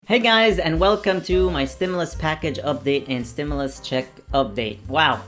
Hey guys, and welcome to my stimulus package update and stimulus check update. Wow,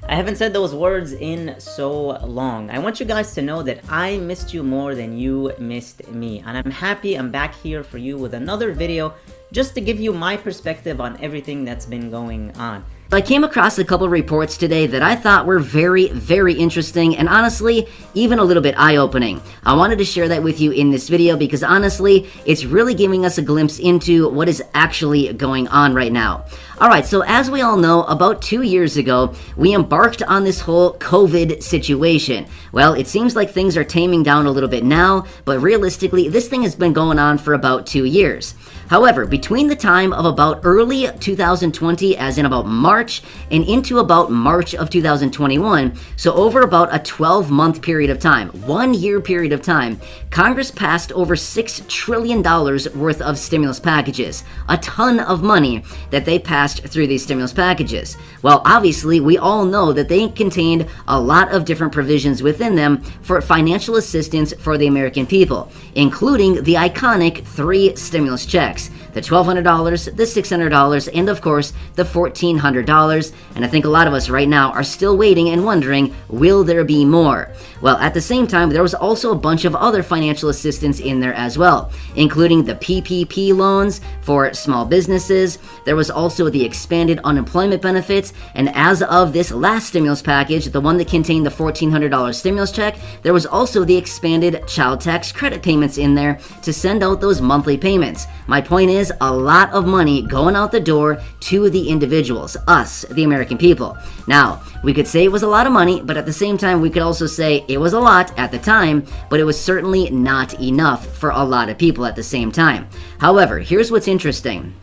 I haven't said those words in so long. I want you guys to know that I missed you more than you missed me, and I'm happy I'm back here for you with another video just to give you my perspective on everything that's been going on. I came across a couple reports today that I thought were very interesting and honestly, even a little bit eye-opening. I wanted to share that with you in this video because honestly, it's really giving us a glimpse into what is actually going on right now. Alright, so as we all know, about 2 years ago, we embarked on this whole COVID situation. Well, it seems like things are taming down a little bit now, but realistically, this thing has been going on for about 2 years. However, between the time of about early 2020, as in about March, and into about March of 2021, so over about a 12-month period of time, 1 year period of time, Congress passed over $6 trillion worth of stimulus packages. A ton of money that they passed through these stimulus packages. Well, obviously, we all know that they contained a lot of different provisions within them for financial assistance for the American people, including the iconic 3 stimulus checks. The $1,200, the $600, and of course, the $1,400. And I think a lot of us right now are still waiting and wondering, will there be more? Well, at the same time, there was also a bunch of other financial assistance in there as well, including the PPP loans for small businesses. There was also the expanded unemployment benefits. And as of this last stimulus package, the one that contained the $1,400 stimulus check, there was also the expanded child tax credit payments in there to send out those monthly payments. My point is, a lot of money going out the door to the individuals, us, the American people. Now, we could say it was a lot of money, but at the same time, we could also say it was a lot at the time, but it was certainly not enough for a lot of people at the same time. However, here's what's interesting.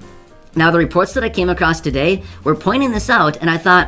Now, the reports that I came across today were pointing this out, and I thought,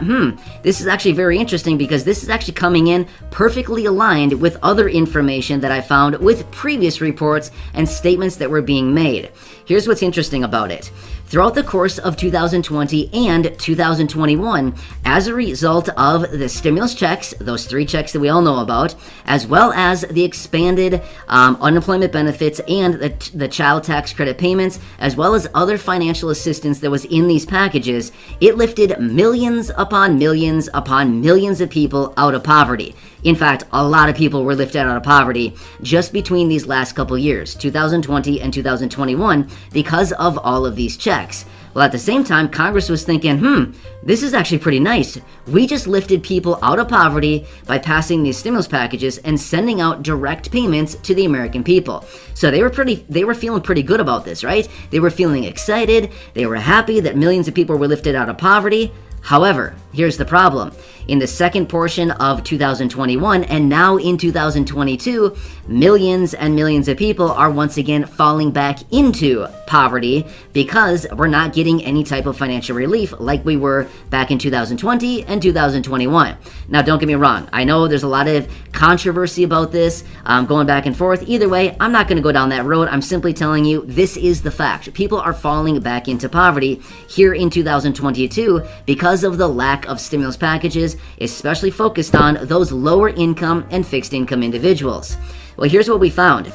this is actually very interesting because this is actually coming in perfectly aligned with other information that I found with previous reports and statements that were being made. Here's what's interesting about it. Throughout the course of 2020 and 2021, as a result of the stimulus checks, those 3 checks that we all know about, as well as the expanded unemployment benefits and the child tax credit payments, as well as other financial assistance that was in these packages, it lifted millions upon millions upon millions of people out of poverty. In fact, a lot of people were lifted out of poverty just between these last couple years, 2020 and 2021, because of all of these checks. Well, at the same time, Congress was thinking, this is actually pretty nice. We just lifted people out of poverty by passing these stimulus packages and sending out direct payments to the American people. So they were feeling pretty good about this, right? They were feeling excited. They were happy that millions of people were lifted out of poverty. However, here's the problem. In the second portion of 2021 and now in 2022, millions and millions of people are once again falling back into poverty because we're not getting any type of financial relief like we were back in 2020 and 2021. Now, don't get me wrong. I know there's a lot of controversy about this, going back and forth. Either way, I'm not going to go down that road. I'm simply telling you this is the fact. People are falling back into poverty here in 2022 because of the lack of stimulus packages, especially focused on those lower income and fixed income individuals. Well, here's what we found.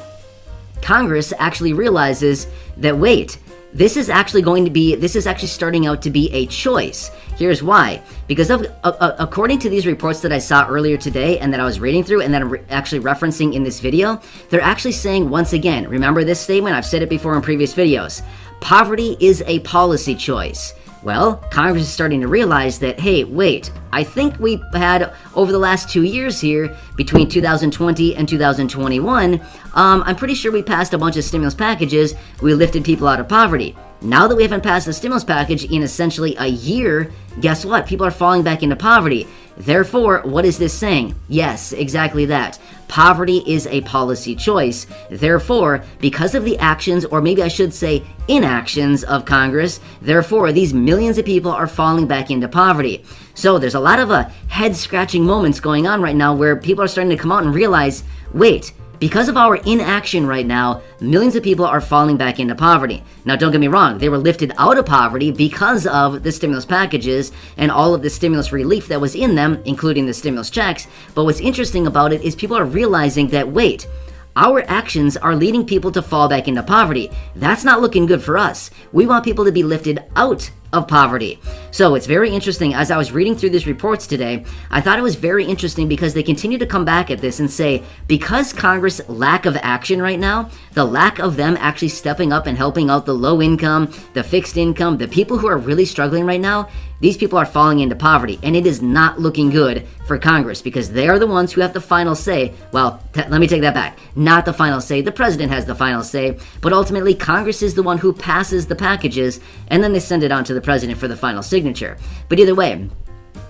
Congress actually realizes that, wait, this is actually starting out to be a choice. Here's why. Because according to these reports that I saw earlier today and that I was reading through and that I'm actually referencing in this video, they're actually saying once again, remember this statement? I've said it before in previous videos. Poverty is a policy choice. Well, Congress is starting to realize that, hey, wait, I think we had, over the last 2 years here, between 2020 and 2021, I'm pretty sure we passed a bunch of stimulus packages. We lifted people out of poverty. Now that we haven't passed the stimulus package in essentially a year, guess what? People are falling back into poverty. Therefore, what is this saying? Yes, exactly that. Poverty is a policy choice. Therefore, because of the actions, or maybe I should say inactions of Congress, therefore, these millions of people are falling back into poverty. So there's a lot of head-scratching moments going on right now where people are starting to come out and realize, wait, because of our inaction right now, millions of people are falling back into poverty. Now, don't get me wrong, they were lifted out of poverty because of the stimulus packages and all of the stimulus relief that was in them, including the stimulus checks. But what's interesting about it is people are realizing that, wait, our actions are leading people to fall back into poverty. That's not looking good for us. We want people to be lifted out of poverty. So it's very interesting. As I was reading through these reports today, I thought it was very interesting because they continue to come back at this and say, because Congress' lack of action right now, the lack of them actually stepping up and helping out the low income, the fixed income, the people who are really struggling right now, these people are falling into poverty, and it is not looking good for Congress because they are the ones who have the final say. Well, let me take that back. Not the final say. The president has the final say, but ultimately Congress is the one who passes the packages, and then they send it on to the president for the final signature. But either way,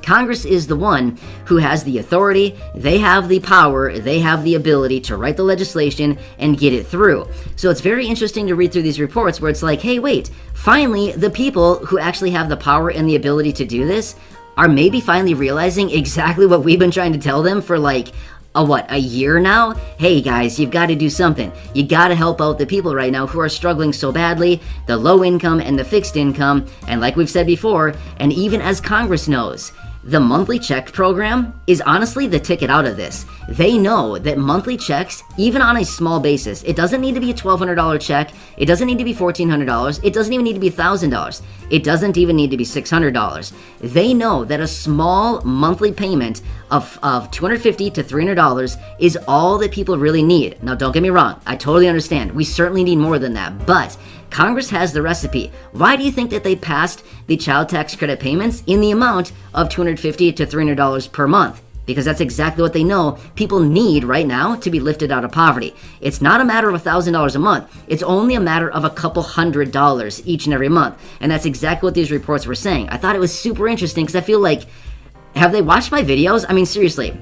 Congress is the one who has the authority, they have the power, they have the ability to write the legislation and get it through. So it's very interesting to read through these reports where it's like, hey, wait, finally, the people who actually have the power and the ability to do this are maybe finally realizing exactly what we've been trying to tell them for like a year now? Hey guys, you've got to do something. You got to help out the people right now who are struggling so badly, the low income and the fixed income, and like we've said before, and even as Congress knows, the monthly check program is honestly the ticket out of this. They know that monthly checks, even on a small basis, it doesn't need to be a $1,200 check, it doesn't need to be $1,400, it doesn't even need to be $1,000, it doesn't even need to be $600. They know that a small monthly payment of $250 to $300 is all that people really need. Now don't get me wrong, I totally understand, we certainly need more than that, but Congress has the recipe. Why do you think that they passed the child tax credit payments in the amount of $250 to $300 per month? Because that's exactly what they know people need right now to be lifted out of poverty. It's not a matter of $1,000 a month. It's only a matter of a couple $100 each and every month. And that's exactly what these reports were saying. I thought it was super interesting because I feel like, have they watched my videos? I mean, seriously,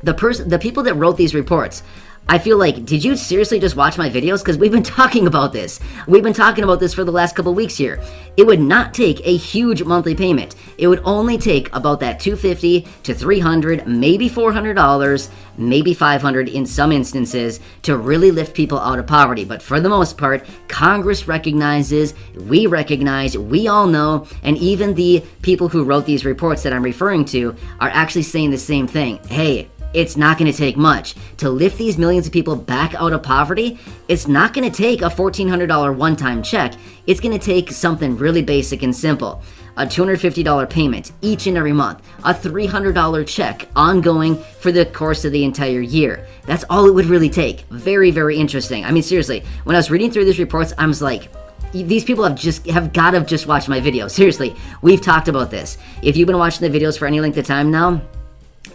the people that wrote these reports, I feel like, did you seriously just watch my videos? Because we've been talking about this. We've been talking about this for the last couple weeks here. It would not take a huge monthly payment. It would only take about that $250 to $300, maybe $400, maybe $500 in some instances to really lift people out of poverty. But for the most part, Congress recognizes, we recognize, we all know, and even the people who wrote these reports that I'm referring to are actually saying the same thing. Hey, it's not going to take much. To lift these millions of people back out of poverty, it's not going to take a $1,400 one-time check. It's going to take something really basic and simple. A $250 payment each and every month. A $300 check ongoing for the course of the entire year. That's all it would really take. Very, very interesting. I mean, seriously, when I was reading through these reports, I was like, these people have got to just watch my videos. Seriously, we've talked about this. If you've been watching the videos for any length of time now,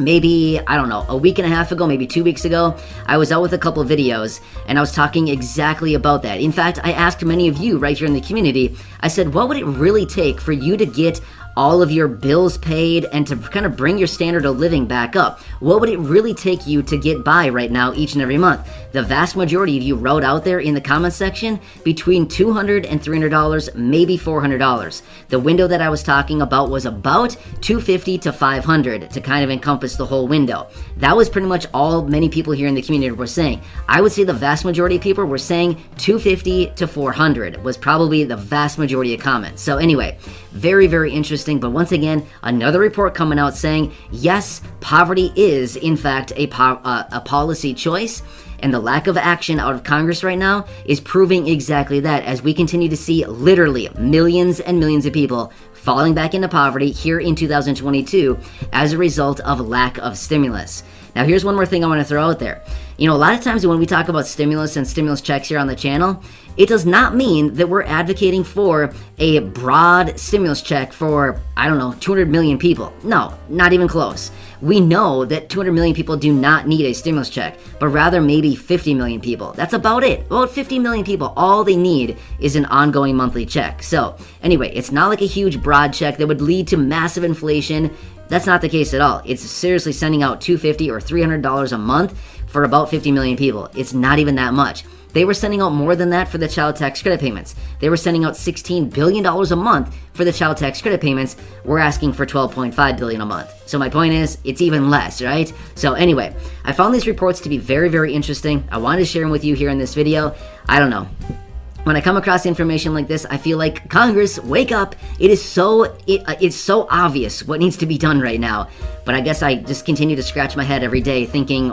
maybe, I don't know, a week and a half ago, maybe 2 weeks ago, I was out with a couple of videos and I was talking exactly about that. In fact, I asked many of you right here in the community, I said, what would it really take for you to get all of your bills paid and to kind of bring your standard of living back up? What would it really take you to get by right now each and every month? The vast majority of you wrote out there in the comment section between $200 and $300, maybe $400. The window that I was talking about was about $250 to $500 to kind of encompass the whole window. That was pretty much all many people here in the community were saying. I would say the vast majority of people were saying $250 to $400 was probably the vast majority of comments. So anyway, very, very interesting. But once again, another report coming out saying, yes, poverty is, in fact, a policy choice, and the lack of action out of Congress right now is proving exactly that, as we continue to see literally millions and millions of people falling back into poverty here in 2022 as a result of lack of stimulus. Now, here's one more thing I want to throw out there. You know, a lot of times when we talk about stimulus and stimulus checks here on the channel, it does not mean that we're advocating for a broad stimulus check for, I don't know, 200 million people. No, not even close. We know that 200 million people do not need a stimulus check, but rather maybe 50 million people. That's about it. About 50 million people. All they need is an ongoing monthly check. So anyway, it's not like a huge broad check that would lead to massive inflation. That's not the case at all. It's seriously sending out $250 or $300 a month for about 50 million people. It's not even that much. They were sending out more than that for the child tax credit payments. They were sending out $16 billion a month for the child tax credit payments. We're asking for $12.5 billion a month. So my point is, it's even less, right? So anyway, I found these reports to be very, very interesting. I wanted to share them with you here in this video. I don't know. when I come across information like this, I feel like, Congress, wake up. It's so obvious what needs to be done right now. But I guess I just continue to scratch my head every day thinking,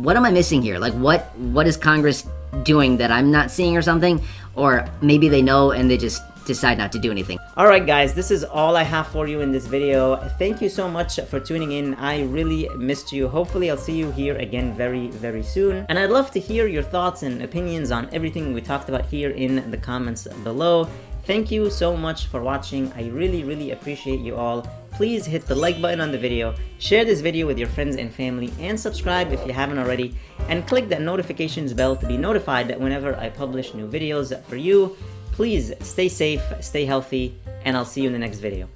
what am I missing here? Like, what is Congress doing that I'm not seeing or something? Or maybe they know and they just decide not to do anything. Alright guys, this is all I have for you in this video. Thank you so much for tuning in. I really missed you. Hopefully I'll see you here again very, very soon. And I'd love to hear your thoughts and opinions on everything we talked about here in the comments below. Thank you so much for watching. I really, really appreciate you all. Please hit the like button on the video, share this video with your friends and family, and subscribe if you haven't already, and click that notifications bell to be notified that whenever I publish new videos for you. Please stay safe, stay healthy, and I'll see you in the next video.